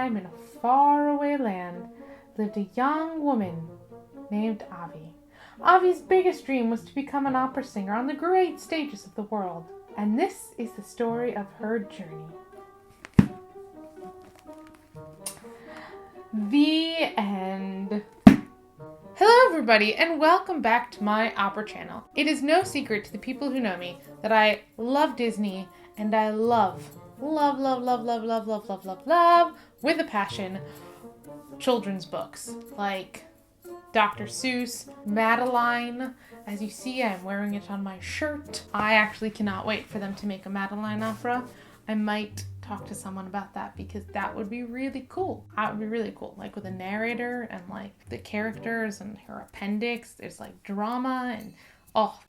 time in a faraway land lived a young woman named Avi. Avi's biggest dream was to become an opera singer on the great stages of the world. And this is the story of her journey. The end. Hello everybody, and welcome back to my opera channel. It is no secret to the people who know me that I love Disney, and I love with a passion children's books like Dr. Seuss, Madeline. As you see, I'm wearing it on my shirt. I actually cannot wait for them to make a Madeline opera. I might talk to someone about that because that would be really cool. That would be really cool. Like with a narrator and like the characters and her appendix. There's like drama and oh.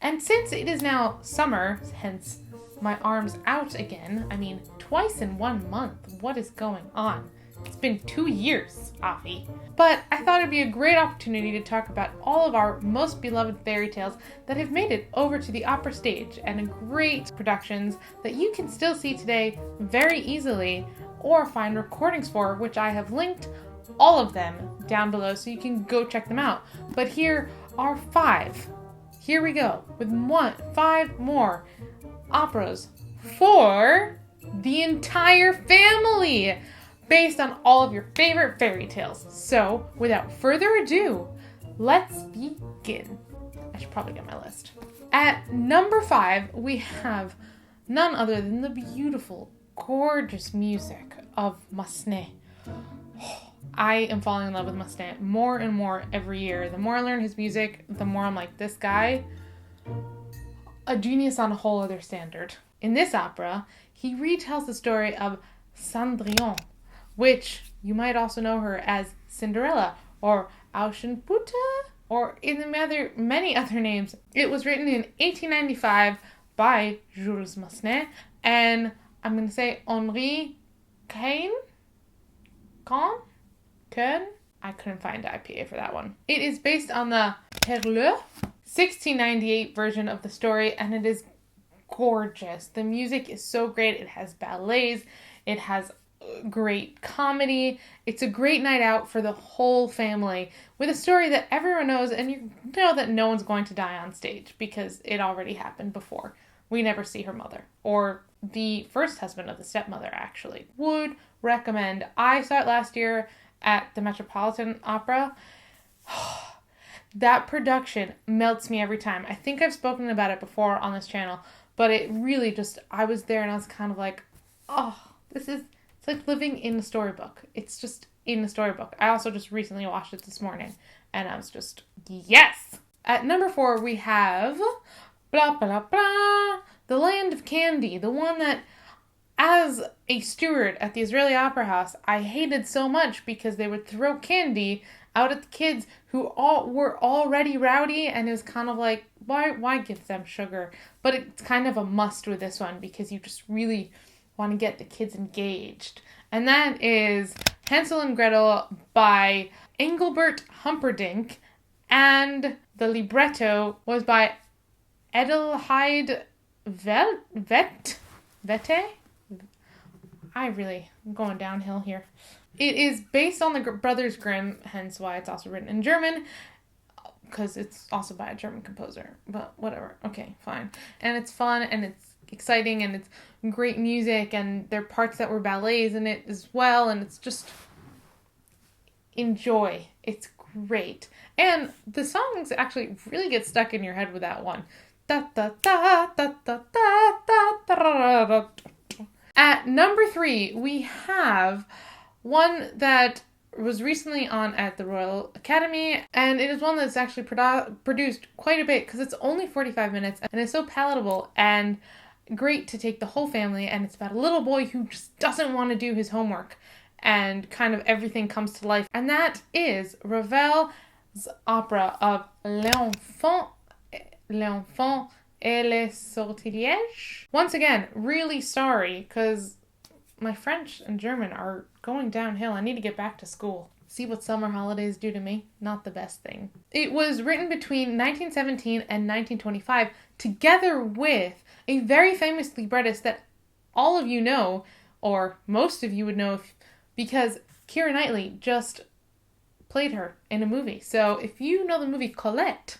And since it is now summer, hence my arms out again, I mean twice in 1 month. What is going on? It's been 2 years, Avi. But I thought it'd be a great opportunity to talk about all of our most beloved fairy tales that have made it over to the opera stage and great productions that you can still see today very easily or find recordings for, which I have linked all of them down below so you can go check them out. But here are 5. Here we go with 5 more operas for the entire family, based on all of your favorite fairy tales. So, without further ado, let's begin. I should probably get my list. At number 5, we have none other than the beautiful, gorgeous music of Massenet. I am falling in love with Massenet more and more every year. The more I learn his music, the more I'm like, this guy, a genius on a whole other standard. In this opera, he retells the story of Cendrillon, which you might also know her as Cinderella or Auschenputte, or in the many other names. It was written in 1895 by Jules Massenet, and I'm going to say Henri Cohen? I couldn't find IPA for that one. It is based on the Perleux 1698 version of the story, and it is gorgeous. The music is so great. It has ballets. It has great comedy. It's a great night out for the whole family with a story that everyone knows, and you know that no one's going to die on stage because it already happened before. We never see her mother or the first husband of the stepmother, actually. Would recommend. I saw it last year at the Metropolitan Opera. That production melts me every time. I think I've spoken about it before on this channel, but it really just, I was there and I was kind of like, oh, it's like living in the storybook. It's just in the storybook. I also just recently watched it this morning, and I was just, yes! At number 4, we have blah, blah, blah, The Land of Candy, the one that, as a steward at the Israeli Opera House, I hated so much because they would throw candy out at the kids who were already rowdy, and it was kind of like, why give them sugar? But it's kind of a must with this one because you just really want to get the kids engaged. And that is Hansel and Gretel by Engelbert Humperdinck, and the libretto was by Adelheid Vette? I'm going downhill here. It is based on the Brothers Grimm, hence why it's also written in German, because it's also by a German composer, but whatever. Okay, fine. And it's fun, and it's exciting, and it's great music, and there are parts that were ballets in it as well, and it's just enjoy. It's great. And the songs actually really get stuck in your head with that one. At number 3, we have one that was recently on at the Royal Academy, and it is one that's actually produced quite a bit because it's only 45 minutes, and it's so palatable and great to take the whole family, and it's about a little boy who just doesn't want to do his homework, and kind of everything comes to life. And that is Ravel's opera of L'Enfant et le sortilège. Once again, really sorry, because my French and German are going downhill. I need to get back to school. See what summer holidays do to me? Not the best thing. It was written between 1917 and 1925, together with a very famous librettist that all of you know, or most of you would know because Keira Knightley just played her in a movie. So if you know the movie Colette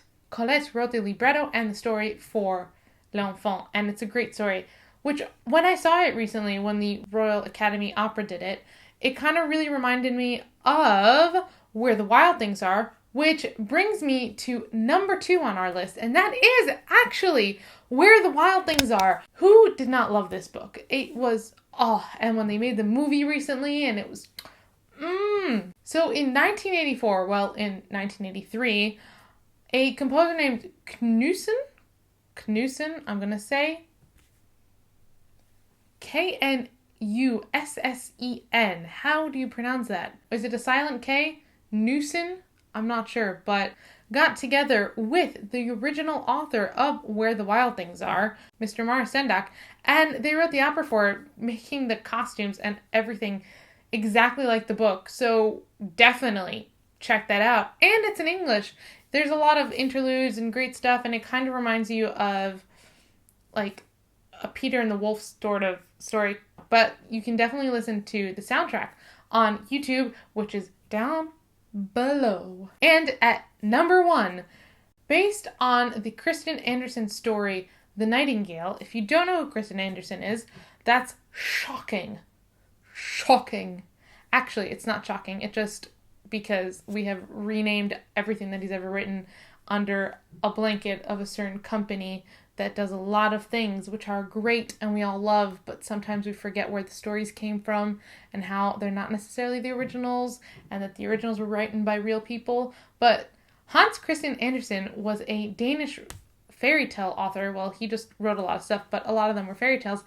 wrote the libretto and the story for L'Enfant, and it's a great story, which when I saw it recently, when the Royal Academy Opera did it, it kind of really reminded me of Where the Wild Things Are, which brings me to number 2 on our list, and that is actually Where the Wild Things Are. Who did not love this book? It was, and when they made the movie recently, and it was, So in 1984, well, in 1983, a composer named Knudsen, I'm going to say, K-N-U-S-S-E-N. How do you pronounce that? Is it a silent K? Knudsen? I'm not sure, but got together with the original author of Where the Wild Things Are, Mr. Morris Sendak, and they wrote the opera for it, making the costumes and everything exactly like the book. So definitely check that out. And it's in English. There's a lot of interludes and great stuff, and it kind of reminds you of like a Peter and the Wolf sort of story. But you can definitely listen to the soundtrack on YouTube, which is down below. And at number 1, based on the Kristen Anderson story, The Nightingale. If you don't know who Kristen Anderson is, that's shocking. Shocking. Actually, it's not shocking. It just because we have renamed everything that he's ever written under a blanket of a certain company that does a lot of things which are great and we all love, but sometimes we forget where the stories came from and how they're not necessarily the originals and that the originals were written by real people. But Hans Christian Andersen was a Danish fairy tale author. Well, he just wrote a lot of stuff, but a lot of them were fairy tales.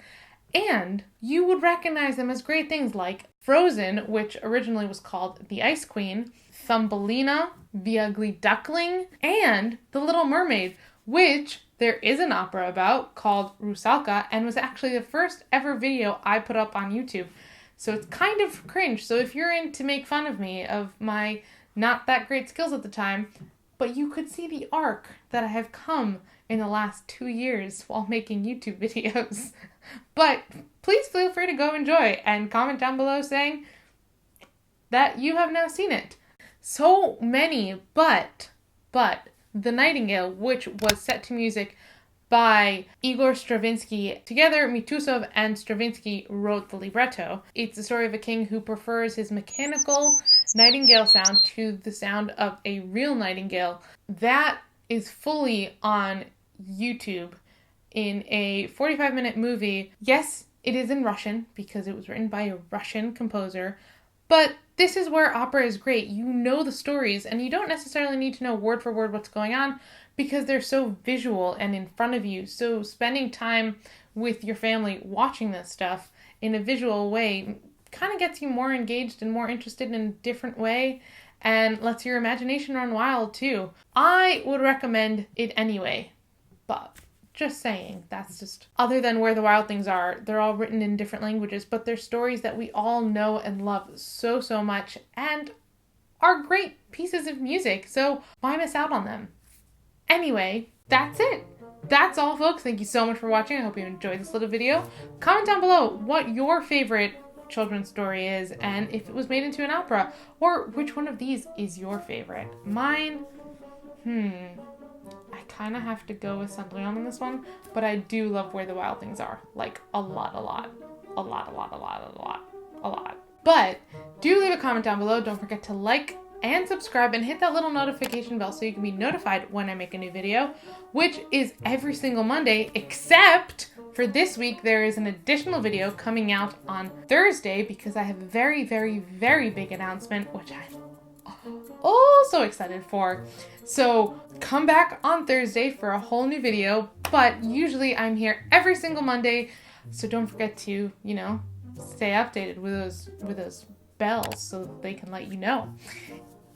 And you would recognize them as great things like Frozen, which originally was called The Ice Queen, Thumbelina, The Ugly Duckling, and The Little Mermaid, which there is an opera about called Rusalka and was actually the first ever video I put up on YouTube. So it's kind of cringe. So if you're in to make fun of me, of my not that great skills at the time, but you could see the arc that I have come in the last 2 years while making YouTube videos. But please feel free to go enjoy and comment down below saying that you have now seen it. So many, but The Nightingale, which was set to music by Igor Stravinsky. Together, Mitusov and Stravinsky wrote the libretto. It's the story of a king who prefers his mechanical nightingale sound to the sound of a real nightingale. That is fully on YouTube in a 45-minute movie. Yes, it is in Russian because it was written by a Russian composer, but this is where opera is great. You know the stories, and you don't necessarily need to know word for word what's going on because they're so visual and in front of you. So spending time with your family watching this stuff in a visual way kind of gets you more engaged and more interested in a different way and lets your imagination run wild too. I would recommend it anyway, but just saying, that's just, other than Where the Wild Things Are, they're all written in different languages, but they're stories that we all know and love so much and are great pieces of music, so why miss out on them? Anyway, that's it. That's all, folks. Thank you so much for watching. I hope you enjoyed this little video. Comment down below what your favorite children's story is and if it was made into an opera, or which one of these is your favorite. Mine, I kind of have to go with Cendrillon on this one, but I do love Where the Wild Things Are. Like, a lot. But do leave a comment down below. Don't forget to like and subscribe and hit that little notification bell so you can be notified when I make a new video, which is every single Monday, except for this week. There is an additional video coming out on Thursday because I have a very big announcement, which I'm so excited for. So come back on Thursday for a whole new video, but usually I'm here every single Monday, so don't forget to, stay updated with those bells so that they can let you know.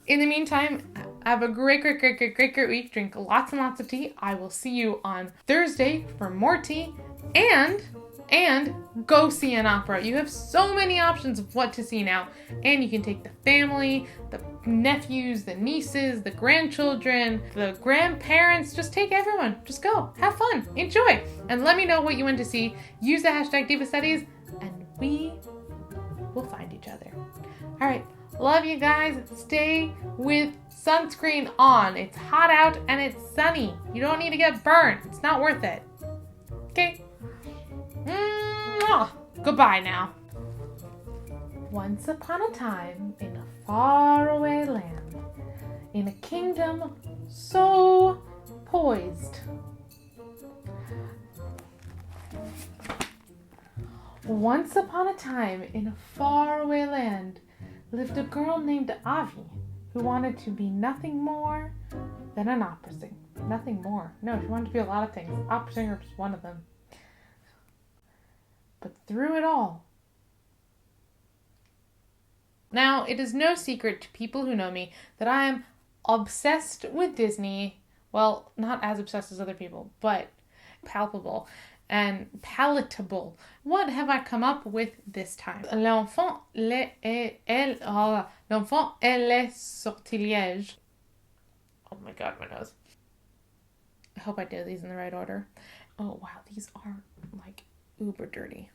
In the meantime, have a great week. Drink lots and lots of tea. I will see you on Thursday for more tea, and go see an opera. You have so many options of what to see now, and you can take the family, the nephews, the nieces, the grandchildren, the grandparents. Just take everyone. Just go. Have fun. Enjoy. And let me know what you went to see. Use the hashtag Diva Studies, and we will find each other. All right. Love you guys. Stay with sunscreen on. It's hot out and it's sunny. You don't need to get burned. It's not worth it. Okay. Goodbye now. Once upon a time, in a faraway land, in a kingdom so poised. Once upon a time, in a faraway land, lived a girl named Avi, who wanted to be nothing more than an opera singer. Nothing more. No, she wanted to be a lot of things. Opera singer was one of them. But through it all. Now, it is no secret to people who know me that I am obsessed with Disney. Well, not as obsessed as other people, but palpable and palatable. What have I come up with this time? L'enfant et les sortilèges. Oh my god, my nose. I hope I did these in the right order. Oh wow, these are like uber dirty.